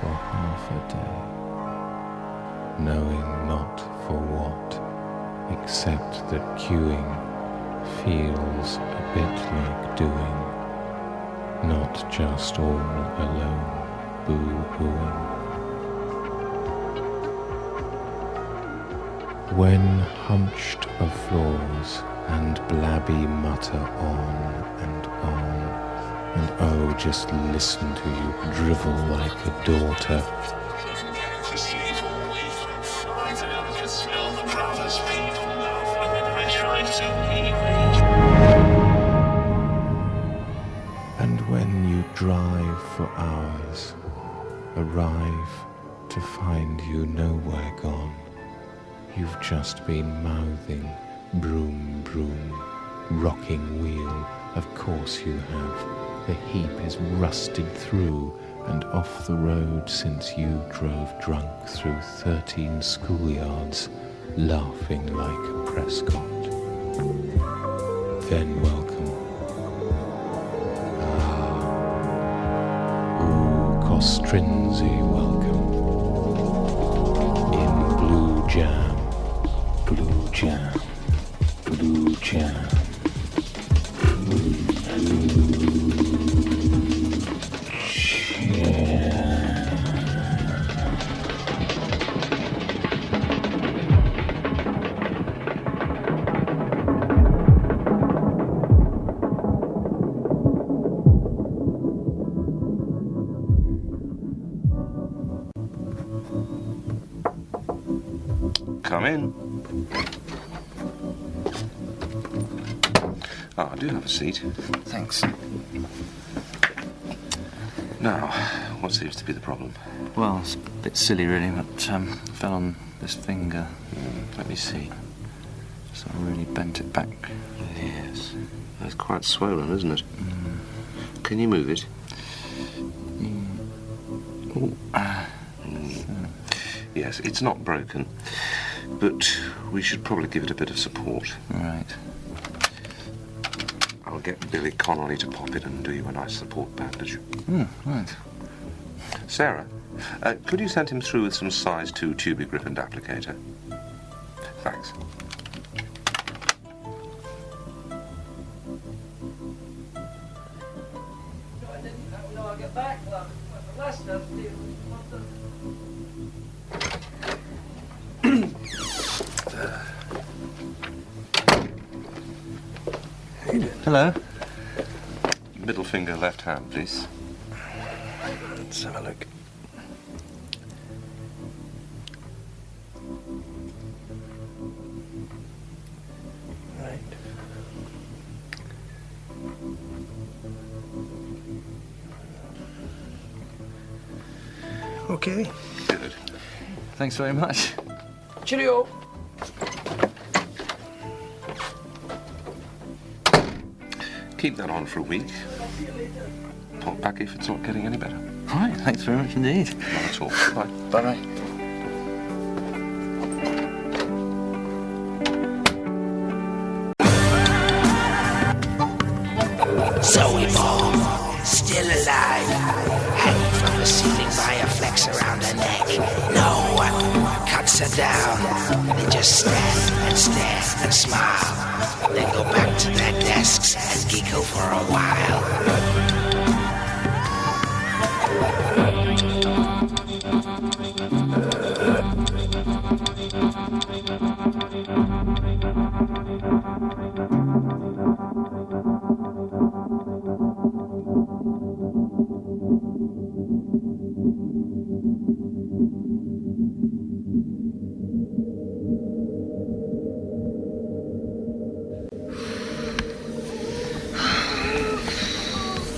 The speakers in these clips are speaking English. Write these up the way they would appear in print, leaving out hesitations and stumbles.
for half a day, knowing not for what, except that queuing feels a bit like doing, not just all alone boo-hooing. When hunched of floors and blabby mutter on, and oh, just listen to you drivel like a daughter. And when you drive for hours, arrive to find you nowhere gone, you've just been mouthing, broom, broom, rocking wheel, of course you have. The heap is rusted through and off the road since you drove drunk through 13 schoolyards, laughing like a Prescott. Then welcome. Costrinsi welcome. In blue jam, blue jam, blue jam. Come in. Oh, do have a seat. Thanks. Now, what seems to be the problem? Well, it's a bit silly, really, but fell on this finger. Let me see. So I really bent it back. Yes. That's quite swollen, isn't it? Can you move it? Yes, it's not broken, but we should probably give it a bit of support. Right. I'll get Billy Connolly to pop in and do you a nice support bandage. Right. Sarah, could you send him through with some size 2 tubic grip and applicator? Thanks. Hello. Middle finger, left hand, please. Let's have a look. Right. Okay. Good. Thanks very much. Cheerio. Keep that on for a week. Pop back if it's not getting any better. Right, thanks very much indeed. Not at all. Bye. Bye-bye. Zoe Ball, still alive, hanging from the ceiling by a flex around her neck. No one cuts her down. They just stand and stare and smile. Then go back to their desks and giggle for a while.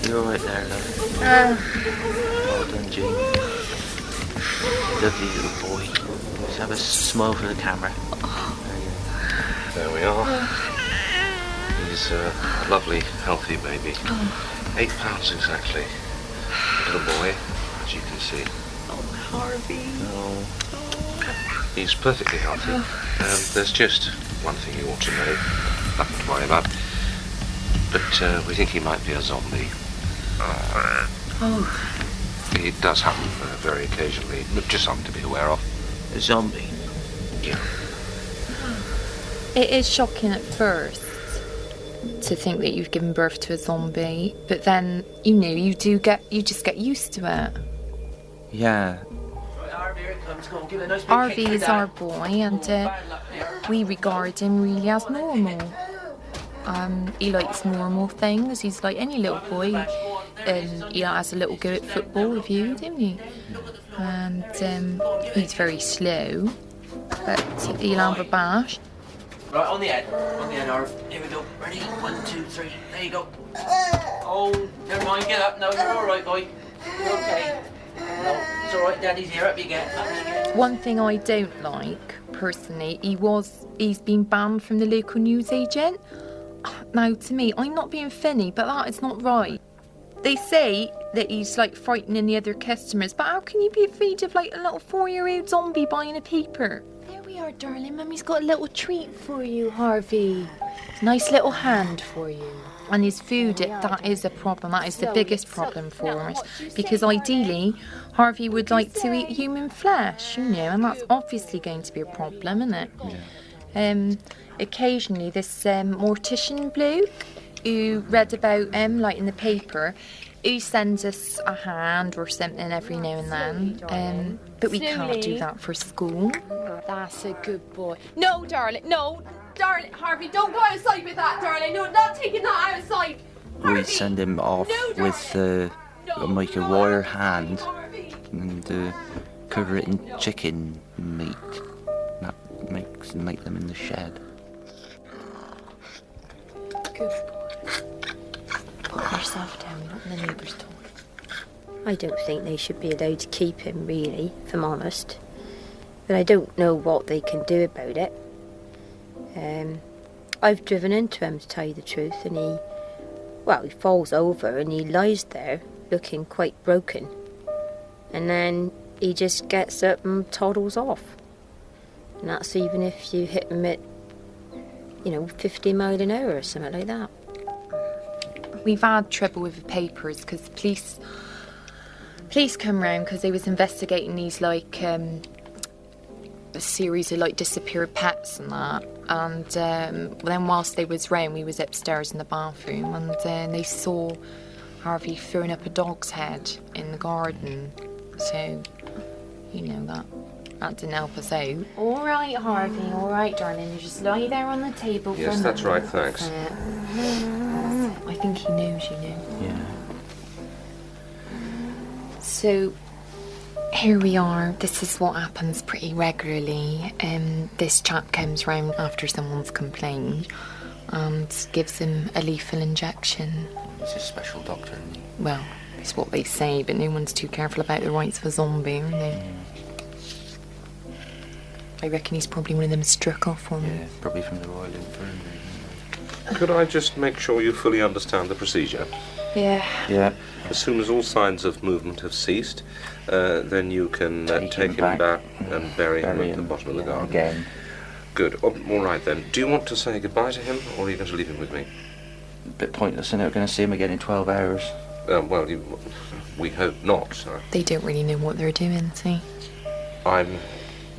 You're all right there, love. Well done, Jean. Lovely little boy. Let's have a smile for the camera. There we are. He's a lovely, healthy baby. 8 pounds exactly. Little boy, as you can see. Oh, Harvey. Oh. He's perfectly healthy. There's just one thing you ought to know. Nothing to worry about. But we think he might be a zombie. Oh, It does happen very occasionally. Just something to be aware of. A zombie? Yeah. It is shocking at first to think that you've given birth to a zombie, but then, you know, you just get used to it. Yeah. Harvey is our boy, and we regard him really as normal. He likes normal things. He's like any little boy, and he has a little go at football with you, didn't he? And he's very slow, but he'll have a bash. Right, on the head, Harv. Here we go. Ready? 1, 2, 3. There you go. Oh, never mind. Get up. No, you're all right, boy. You're okay. No, it's all right. Daddy's here. Up you get. Up you get. One thing I don't like, personally, he's been banned from the local newsagent. Now, to me, I'm not being funny, but that is not right. They say that he's, like, frightening the other customers, but how can you be afraid of, like, a little 4-year-old zombie buying a paper? There we are, darling. Mummy's got a little treat for you, Harvey. Nice little hand for you. And his food, that is a problem. That is the biggest problem for us. Because ideally, Harvey would like to eat human flesh, you know, and that's obviously going to be a problem, isn't it? Yeah. Occasionally, this mortician bloke who read about him, like in the paper, who sends us a hand or something every now and then. But we can't do that for school. That's a good boy. No, darling, no. Darling, Harvey, don't go outside with that, darling. No, not taking that outside. Harvey. We send him off with like a wire hand and cover it in chicken meat. That make them in the shed. Good boy. Put yourself down, not in the neighbour's door. I don't think they should be allowed to keep him, really, if I'm honest. But I don't know what they can do about it. I've driven into him, to tell you the truth, and he falls over and he lies there looking quite broken. And then he just gets up and toddles off. And that's even if you hit him at, 50 miles an hour or something like that. We've had trouble with the papers because police come round because they was investigating these, like, a series of, like, disappeared pets and that. And then whilst they was round, we was upstairs in the bathroom, and they saw Harvey throwing up a dog's head in the garden. So, that didn't help us out. All right, Harvey, all right, darling. You just lie there on the table for a minute. Yes, that's right, thanks. I think he knows, Yeah. So, here we are. This is what happens pretty regularly. This chap comes round after someone's complained and gives him a lethal injection. He's a special doctor, isn't he? Well, it's what they say, but no one's too careful about the rights of a zombie, are they? I reckon he's probably one of them struck off ones. Yeah, probably from the Royal Infirmary. Could I just make sure you fully understand the procedure? Yeah. Yeah. As soon as all signs of movement have ceased, then you can take him back and bury him at the bottom of the garden. Again. Good. Oh, all right then. Do you want to say goodbye to him, or are you going to leave him with me? A bit pointless, isn't it? We're going to see him again in 12 hours. We hope not, sir. They don't really know what they're doing, see? I'm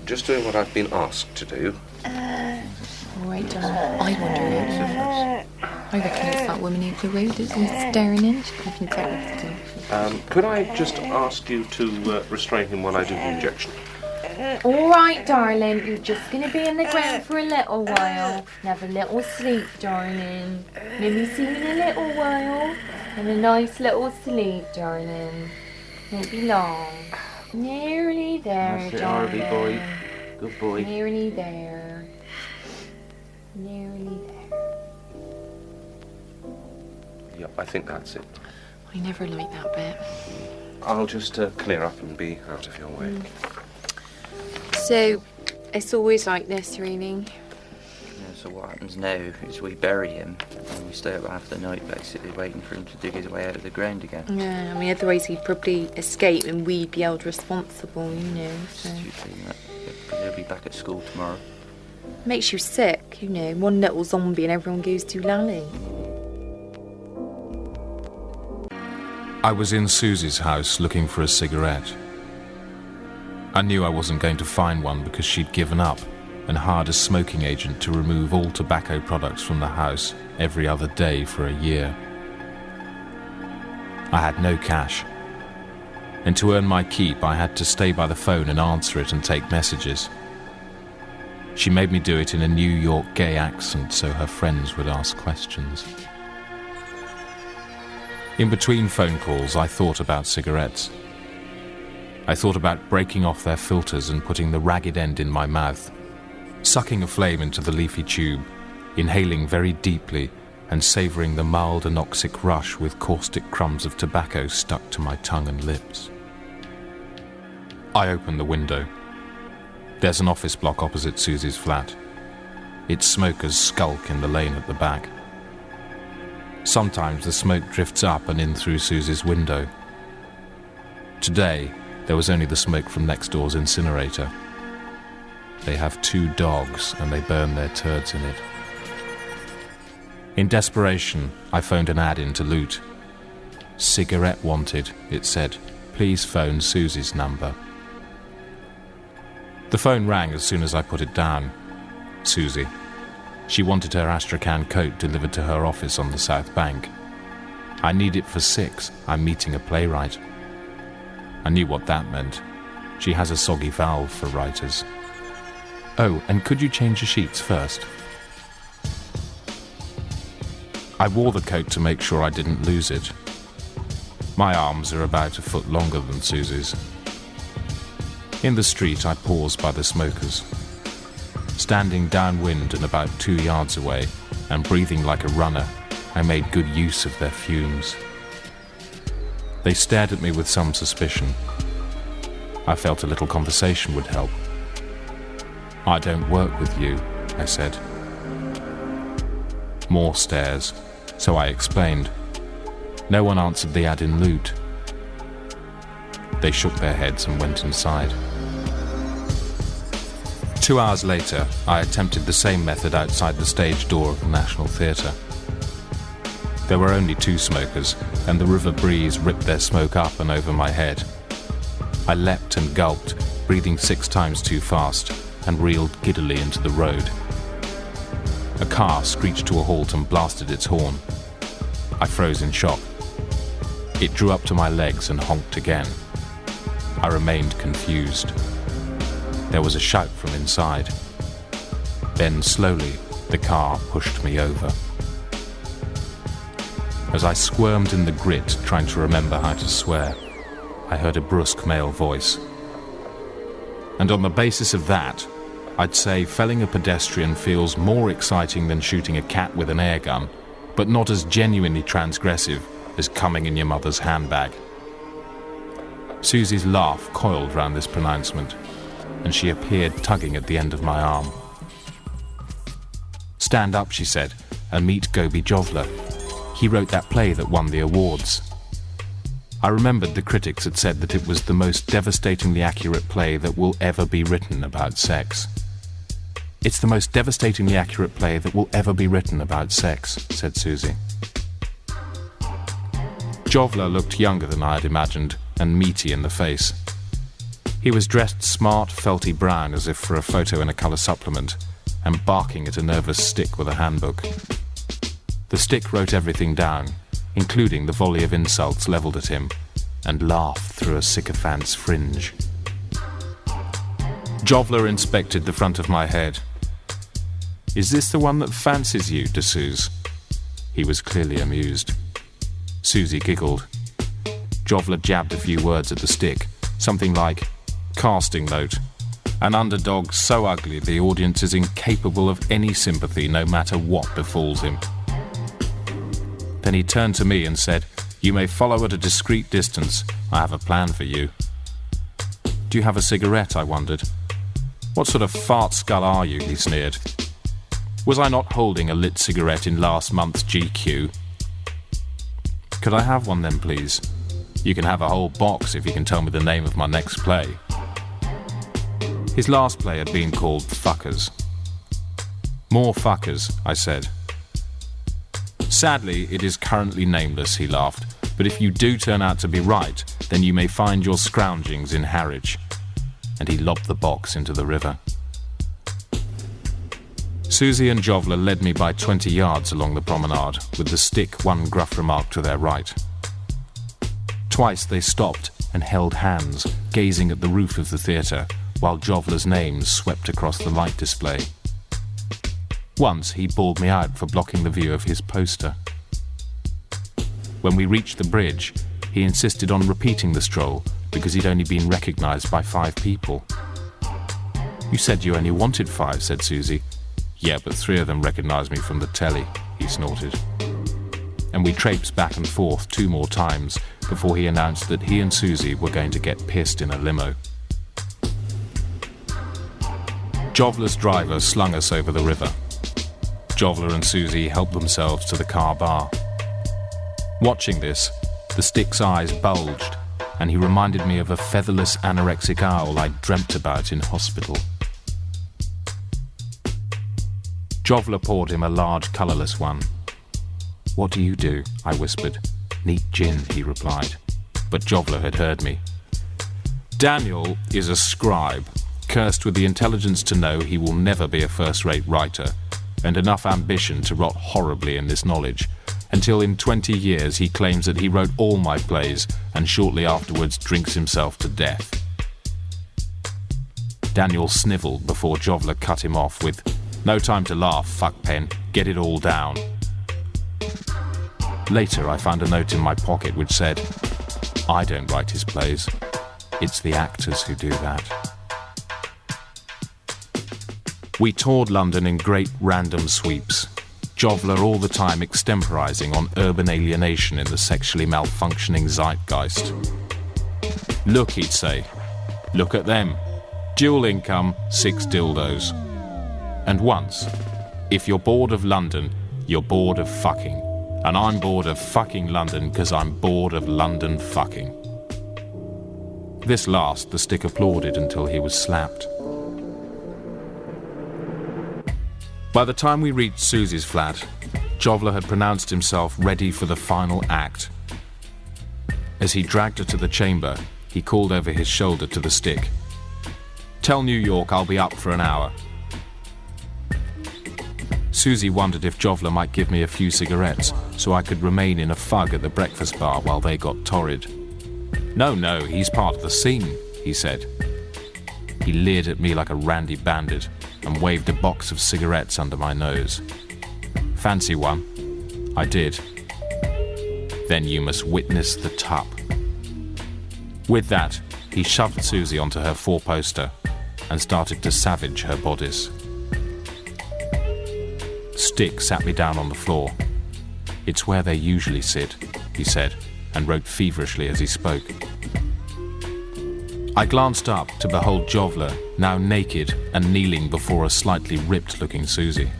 just doing what I've been asked to do. All right, darling. I wonder. I reckon it's that woman over the road that's staring in. She can tell what to do. Could I just ask you to restrain him while I do the injection? All right, darling. You're just going to be in the ground for a little while. Have a little sleep, darling. Maybe see you in a little while. Have a nice little sleep, darling. Won't be long. Nearly there, That's it, darling. Harvey boy. Good boy. Nearly there. Nearly there. Yeah, I think that's it. I never liked that bit. I'll just clear up and be out of your way. So, it's always like this, really. Yeah, so what happens now is we bury him and we stay up half the night basically waiting for him to dig his way out of the ground again. Yeah, I mean, otherwise he'd probably escape and we'd be held responsible, So. Stupid, that. He'll be back at school tomorrow. Makes you sick, one little zombie and everyone goes to lally. I was in Susie's house looking for a cigarette. I knew I wasn't going to find one because she'd given up and hired a smoking agent to remove all tobacco products from the house every other day for a year. I had no cash, and to earn my keep I had to stay by the phone and answer it and take messages. She made me do it in a New York gay accent so her friends would ask questions. In between phone calls, I thought about cigarettes. I thought about breaking off their filters and putting the ragged end in my mouth, sucking a flame into the leafy tube, inhaling very deeply and savouring the mild anoxic rush with caustic crumbs of tobacco stuck to my tongue and lips. I opened the window. There's an office block opposite Susie's flat. Its smokers skulk in the lane at the back. Sometimes the smoke drifts up and in through Susie's window. Today, there was only the smoke from next door's incinerator. They have 2 dogs and they burn their turds in it. In desperation, I phoned an ad in to Loot. Cigarette wanted, it said. Please phone Susie's number. The phone rang as soon as I put it down. Susie. She wanted her Astrakhan coat delivered to her office on the South Bank. I need it for 6. I'm meeting a playwright. I knew what that meant. She has a soggy valve for writers. Oh, and could you change the sheets first? I wore the coat to make sure I didn't lose it. My arms are about a foot longer than Susie's. In the street, I paused by the smokers. Standing downwind and about 2 yards away, and breathing like a runner, I made good use of their fumes. They stared at me with some suspicion. I felt a little conversation would help. I don't work with you, I said. More stares, so I explained. No one answered the ad in Loot. They shook their heads and went inside. 2 hours later, I attempted the same method outside the stage door of the National Theatre. There were only 2 smokers, and the river breeze ripped their smoke up and over my head. I leapt and gulped, breathing 6 times too fast, and reeled giddily into the road. A car screeched to a halt and blasted its horn. I froze in shock. It drew up to my legs and honked again. I remained confused. There was a shout from inside. Then, slowly, the car pushed me over. As I squirmed in the grit, trying to remember how to swear, I heard a brusque male voice. And on the basis of that, I'd say felling a pedestrian feels more exciting than shooting a cat with an air gun, but not as genuinely transgressive as coming in your mother's handbag. Susie's laugh coiled round this pronouncement, and she appeared tugging at the end of my arm. Stand up, she said, and meet Gobi Jovler. He wrote that play that won the awards. I remembered the critics had said that it was the most devastatingly accurate play that will ever be written about sex. It's the most devastatingly accurate play that will ever be written about sex, said Susie. Jovler looked younger than I had imagined, and meaty in the face. He was dressed smart, felty brown as if for a photo in a colour supplement, and barking at a nervous stick with a handbook. The stick wrote everything down, including the volley of insults levelled at him, and laughed through a sycophant's fringe. Jovler inspected the front of my head. Is this the one that fancies you, D'Souza? He was clearly amused. Susie giggled. Jovler jabbed a few words at the stick, something like, casting note. An underdog so ugly the audience is incapable of any sympathy no matter what befalls him. Then he turned to me and said, You may follow at a discreet distance. I have a plan for you. Do you have a cigarette, I wondered. What sort of fart skull are you, he sneered. Was I not holding a lit cigarette in last month's GQ? Could I have one then, please? You can have a whole box if you can tell me the name of my next play. His last play had been called Fuckers. More fuckers, I said. Sadly, it is currently nameless, he laughed, but if you do turn out to be right, then you may find your scroungings in Harwich." And he lobbed the box into the river. Susie and Jovler led me by 20 yards along the promenade, with the stick one gruff remark to their right. Twice they stopped and held hands, gazing at the roof of the theatre, while Jovler's names swept across the light display. Once he bawled me out for blocking the view of his poster. When we reached the bridge, he insisted on repeating the stroll because he'd only been recognised by 5 people. "You said you only wanted 5, said Susie. "Yeah, but 3 of them recognised me from the telly," he snorted. And we traipsed back and forth 2 more times before he announced that he and Susie were going to get pissed in a limo. Jovler's driver slung us over the river. Jovler and Susie helped themselves to the car bar. Watching this, the stick's eyes bulged, and he reminded me of a featherless anorexic owl I'd dreamt about in hospital. Jovler poured him a large colourless one. "What do you do?" I whispered. "Neat gin," he replied. But Jovler had heard me. "Daniel is a scribe, cursed with the intelligence to know he will never be a first-rate writer, and enough ambition to rot horribly in this knowledge, until in 20 years he claims that he wrote all my plays and shortly afterwards drinks himself to death." Daniel snivelled before Jovler cut him off with, "No time to laugh, fuckpen, get it all down." Later I found a note in my pocket which said, "I don't write his plays, it's the actors who do that." We toured London in great random sweeps, Jovler all the time extemporising on urban alienation in the sexually malfunctioning zeitgeist. "Look," he'd say, "look at them. Dual income, 6 dildos. And once, if you're bored of London, you're bored of fucking. And I'm bored of fucking London because I'm bored of London fucking." This last the stick applauded until he was slapped. By the time we reached Susie's flat, Jovler had pronounced himself ready for the final act. As he dragged her to the chamber, he called over his shoulder to the stick, "Tell New York I'll be up for an hour." Susie wondered if Jovler might give me a few cigarettes so I could remain in a fug at the breakfast bar while they got torrid. No, he's part of the scene," he said. He leered at me like a randy bandit and waved a box of cigarettes under my nose. "Fancy one?" I did. "Then you must witness the tup." With that, he shoved Susie onto her 4-poster and started to savage her bodice. Stick sat me down on the floor. "It's where they usually sit," he said, and wrote feverishly as he spoke. I glanced up to behold Jovler, now naked and kneeling before a slightly ripped-looking Susie.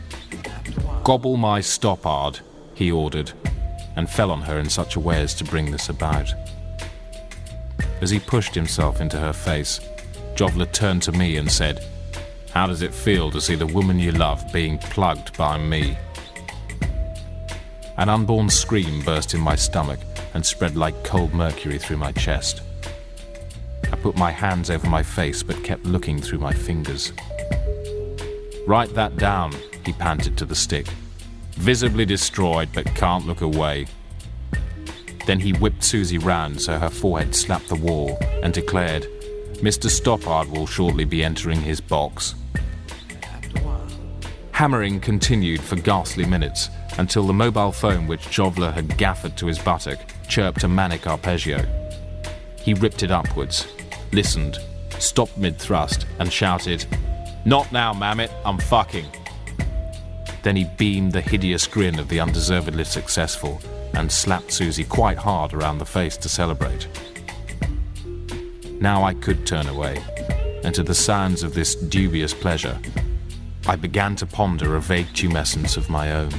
"Gobble my stoppard," he ordered, and fell on her in such a way as to bring this about. As he pushed himself into her face, Jovler turned to me and said, "How does it feel to see the woman you love being plugged by me?" An unborn scream burst in my stomach and spread like cold mercury through my chest. I put my hands over my face but kept looking through my fingers. "Write that down," he panted to the stick. "Visibly destroyed but can't look away." Then he whipped Susie round so her forehead slapped the wall and declared, "Mr. Stoppard will shortly be entering his box." Hammering continued for ghastly minutes until the mobile phone which Jovler had gaffered to his buttock chirped a manic arpeggio. He ripped it upwards, listened, stopped mid-thrust and shouted, "Not now, mammet, I'm fucking." Then he beamed the hideous grin of the undeservedly successful and slapped Susie quite hard around the face to celebrate. Now I could turn away, and to the sounds of this dubious pleasure, I began to ponder a vague tumescence of my own.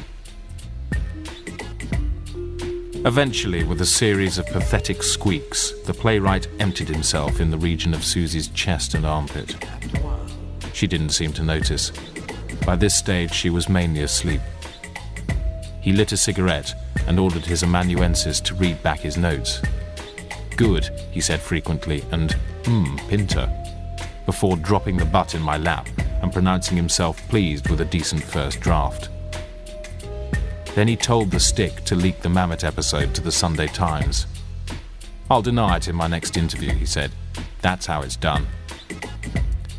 Eventually, with a series of pathetic squeaks, the playwright emptied himself in the region of Susie's chest and armpit. She didn't seem to notice. By this stage, she was mainly asleep. He lit a cigarette and ordered his amanuensis to read back his notes. "Good," he said frequently, and "Pinter," before dropping the butt in my lap and pronouncing himself pleased with a decent first draft. Then he told the stick to leak the Mammoth episode to the Sunday Times. "I'll deny it in my next interview," he said. "That's how it's done."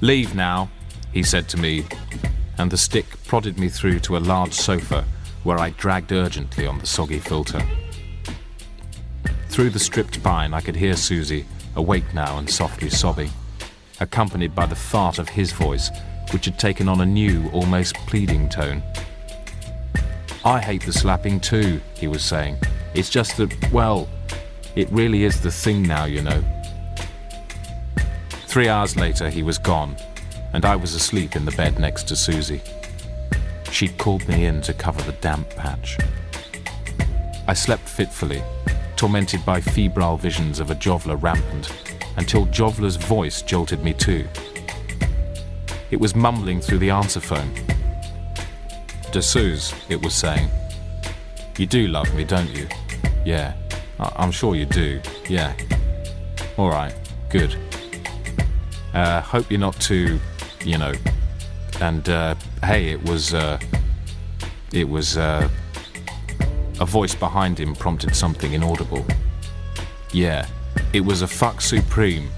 "Leave now," he said to me, and the stick prodded me through to a large sofa where I dragged urgently on the soggy filter. Through the stripped pine I could hear Susie, awake now and softly sobbing, accompanied by the fart of his voice, which had taken on a new, almost pleading tone. "I hate the slapping too," he was saying. "It's just that, well, it really is the thing now, you know." 3 hours later he was gone, and I was asleep in the bed next to Susie. She'd called me in to cover the damp patch. I slept fitfully, tormented by febrile visions of a Jovler rampant, until Jovler's voice jolted me too. It was mumbling through the answer phone. "D'Souza," it was saying. "You do love me, don't you? Yeah. I'm sure you do. Yeah. All right. Good. Hope you're not too, you know. And, hey, it was, a voice behind him prompted something inaudible. Yeah, it was a fuck supreme.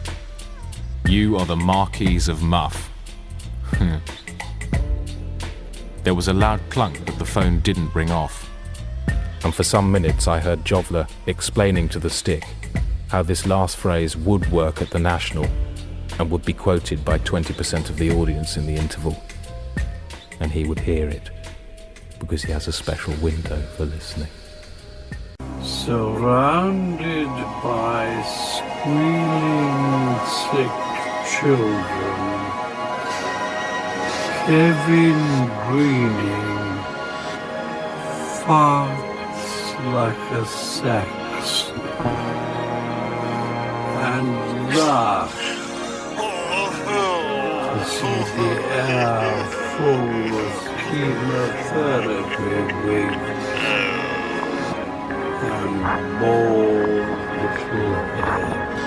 You are the Marquise of Muff. There was a loud clunk, but the phone didn't ring off. And for some minutes I heard Jovler explaining to the stick how this last phrase would work at the National and would be quoted by 20% of the audience in the interval. And he would hear it, because he has a special window for listening. Surrounded by squealing sick children, Kevin Greening farts like a sax and laughs to see the air full of chemotherapy wigs and bald little heads.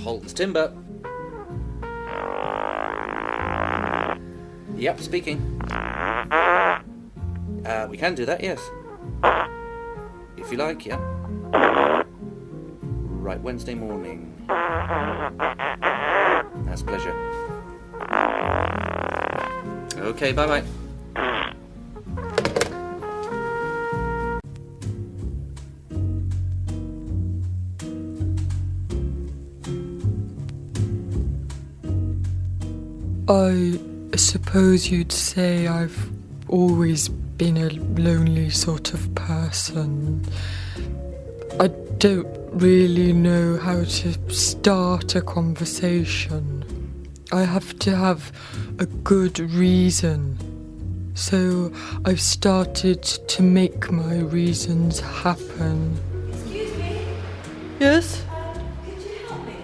Holton's Timber. Yep, speaking. We can do that, yes. If you like, yeah. Right, Wednesday morning. That's a pleasure. Okay, bye-bye. I suppose you'd say I've always been a lonely sort of person. I don't really know how to start a conversation. I have to have a good reason. So I've started to make my reasons happen. Excuse me? Yes? Could you help me?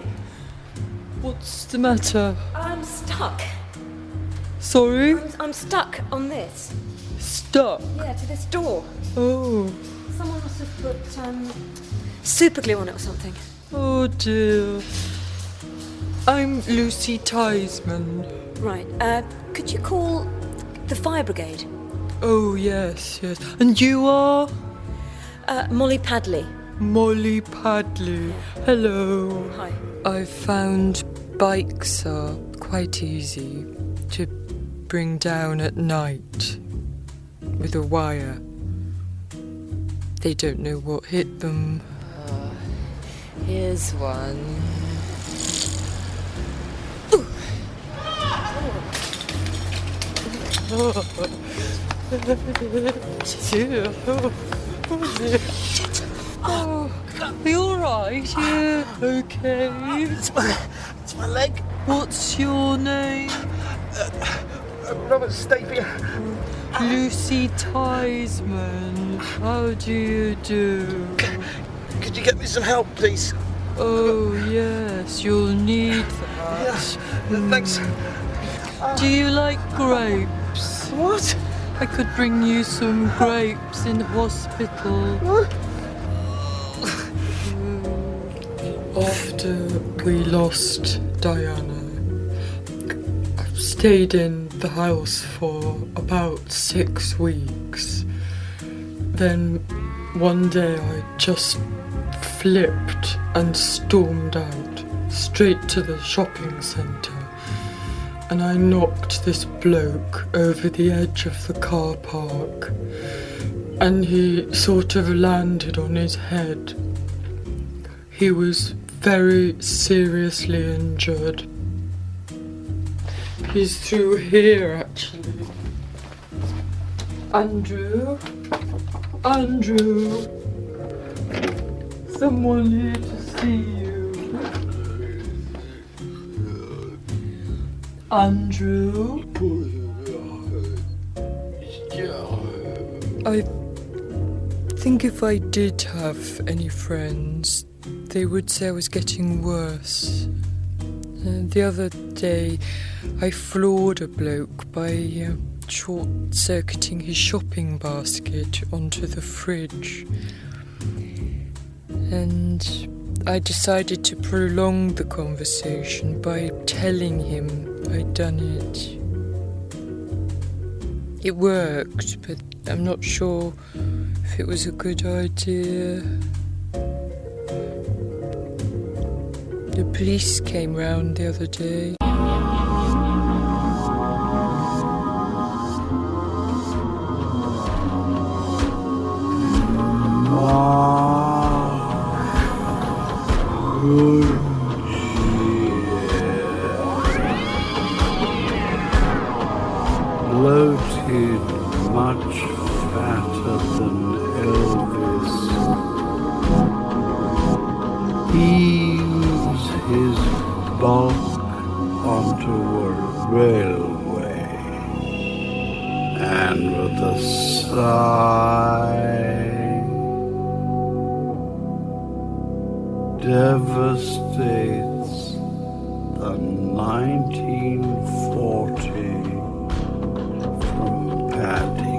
What's the matter? I'm stuck. Sorry? I'm stuck on this. Stuck? Yeah, to this door. Oh. Someone must have put, super glue on it or something. Oh dear. I'm Lucy Tiesman. Right, could you call the fire brigade? Oh, yes. And you are? Molly Padley. Molly Padley. Hello. Hi. I found bikes are quite easy to bring down at night with a wire. They don't know what hit them. Here's one. Oh, are you alright? Yeah, okay. It's my leg. What's your name? Robert Stapier. Lucy Tiesman. How do you do? Could you get me some help, please? Oh, yes, you'll need that. Yes, thanks. Do you like grapes? What? I could bring you some grapes in hospital. After we lost Diana, I stayed in the house for about 6 weeks. Then one day I just flipped and stormed out straight to the shopping centre, and I knocked this bloke over the edge of the car park, and he sort of landed on his head. He was very seriously injured. He's through here, actually. Andrew? Andrew? Someone here to see you. Andrew? I think if I did have any friends, they would say I was getting worse. The other day, I floored a bloke by short-circuiting his shopping basket onto the fridge. And I decided to prolong the conversation by telling him I'd done it. It worked, but I'm not sure if it was a good idea. The police came round the other day. Bloated, much fatter than Elvis. Ease his bulk onto a railway, and with a sigh devastates the 1940 from Paddington.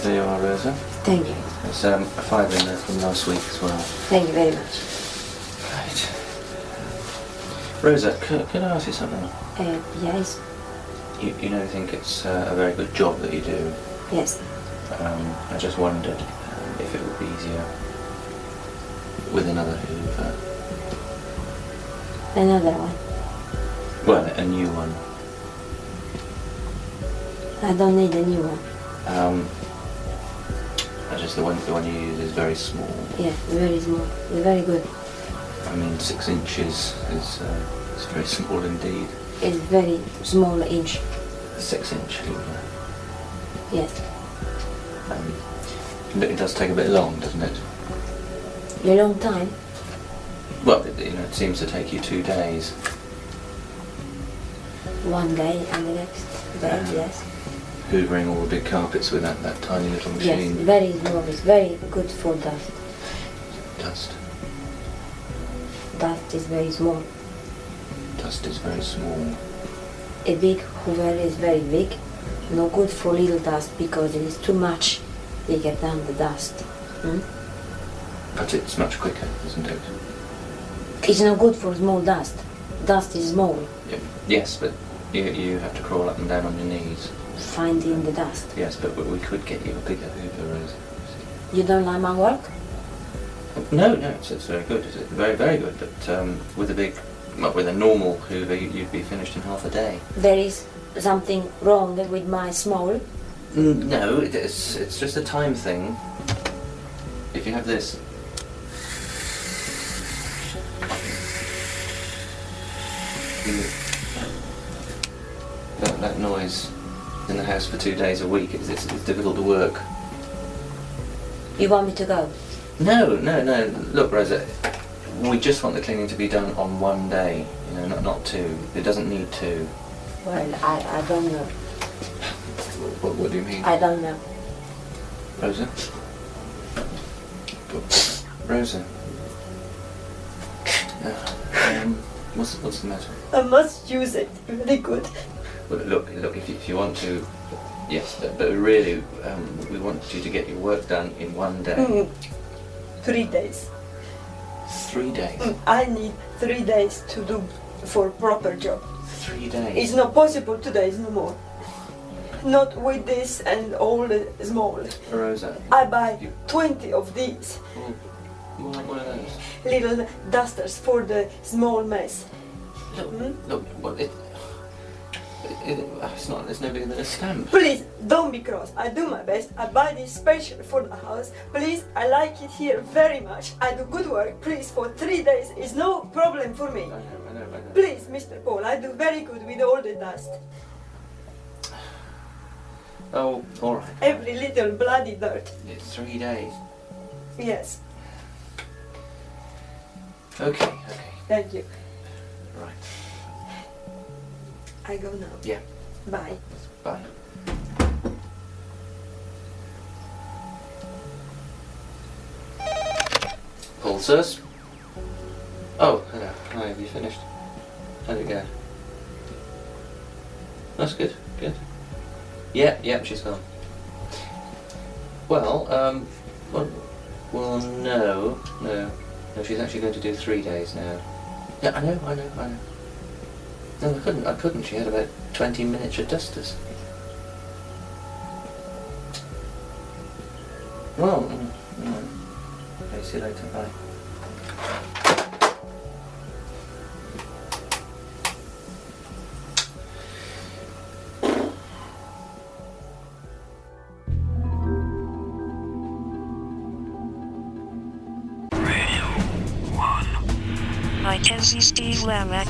There you are, Rosa. Thank you. There's a fiver in there from last week as well. Thank you very much. Right. Rosa, can I ask you something? Yes. You think it's a very good job that you do. Yes. I just wondered if it would be easier with another Hoover. Another one. Well, a new one. I don't need a new one. The one you use is very small. Yeah, very small. Very good. I mean, 6 inches is very small indeed. It's very small inch. 6-inch Hoover. Yes. It does take a bit long, doesn't it? A long time. Well, it seems to take you 2 days. One day and the next day, yes. Hoovering all the big carpets with that tiny little machine. Yes, very small. It's very good for dust. Dust. Dust is very small. Dust is very small. A big Hoover is very big. No good for little dust because it is too much. You get down the dust. But it's much quicker, isn't it? It's no good for small dust. Dust is small. Yes, but You have to crawl up and down on your knees. Finding the dust. Yes, but we could get you a bigger Hoover, Rosa. You don't like my work? No, it's very good. It's very, very good. But with a normal Hoover, you'd be finished in half a day. There is something wrong with my small? No, it's just a time thing. If you have this. That noise in the house for 2 days a week, it's difficult to work. You want me to go? No. Look, Rosa, we just want the cleaning to be done on 1 day, not 2. It doesn't need 2. Well, I don't know. What do you mean? I don't know. Rosa? Rosa? What's the matter? I must use it. Very good. Well, look, if you want to, yes, but really, we want you to get your work done in 1 day. 3 days. 3 days? I need 3 days to do for proper job. 3 days? It's not possible 2 days, no more. Not with this and all the small. Rosa. I buy 20 of these. What are those? Little dusters for the small mess. Look, it's no bigger than a stamp. Please, don't be cross. I do my best. I buy this special for the house. Please, I like it here very much. I do good work. Please, for 3 days is no problem for me. I know. Please, Mr. Paul, I do very good with all the dust. Oh, all right. Every little bloody dirt. It's 3 days. Yes. Okay. Thank you. Right. I go now. Yeah. Bye. Bye. Pulsers? Oh, hello. Hi, have you finished? How'd it go? That's good. Yeah, she's gone. Well, no, she's actually going to do 3 days now. Yeah, I know. No, I couldn't. She had about 20 miniature dusters. Well, okay, see you later, bye. I can see Steve Lamech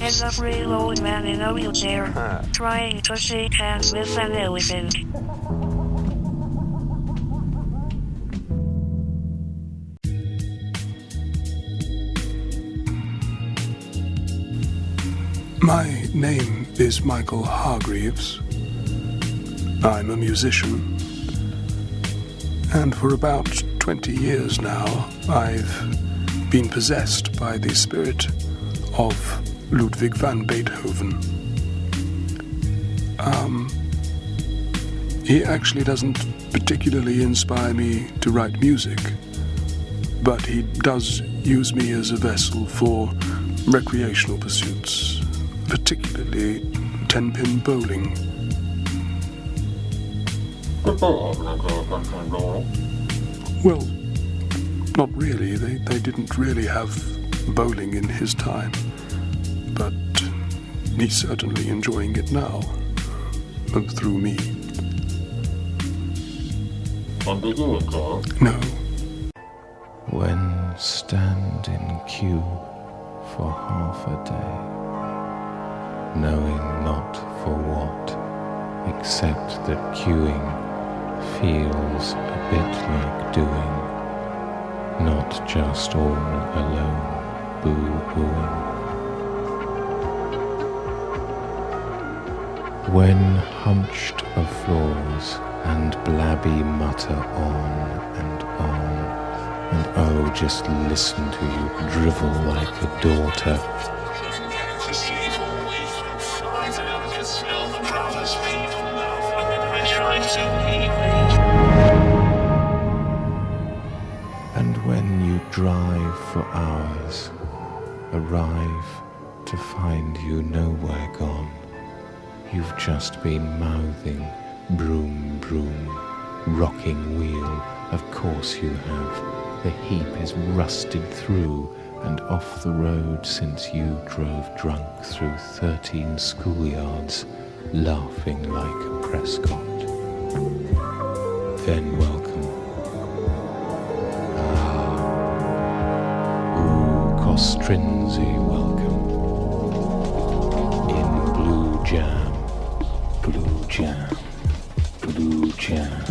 as a frail old man in a wheelchair, trying to shake hands with an elephant. My name is Michael Hargreaves. I'm a musician. And for about 20 years now, I've been possessed by the spirit of Ludwig van Beethoven. He actually doesn't particularly inspire me to write music, but he does use me as a vessel for recreational pursuits, particularly 10-pin bowling. Well, not really. They didn't really have bowling in his time, but he's certainly enjoying it now, through me. No. When stand in queue for half a day, knowing not for what, except that queuing feels a bit like doing, not just all alone boo-hooing. When hunched of floors and blabby mutter on, and oh, just listen to you drivel like a daughter. And when you drive for hours, arrive to find you nowhere gone, You've just been mouthing, broom, broom, rocking wheel, of course you have. The heap is rusted through and off the road since you drove drunk through 13 schoolyards, laughing like a Prescott. Then welcome. Costrinsi welcome. In blue jam, blue jam, blue jam.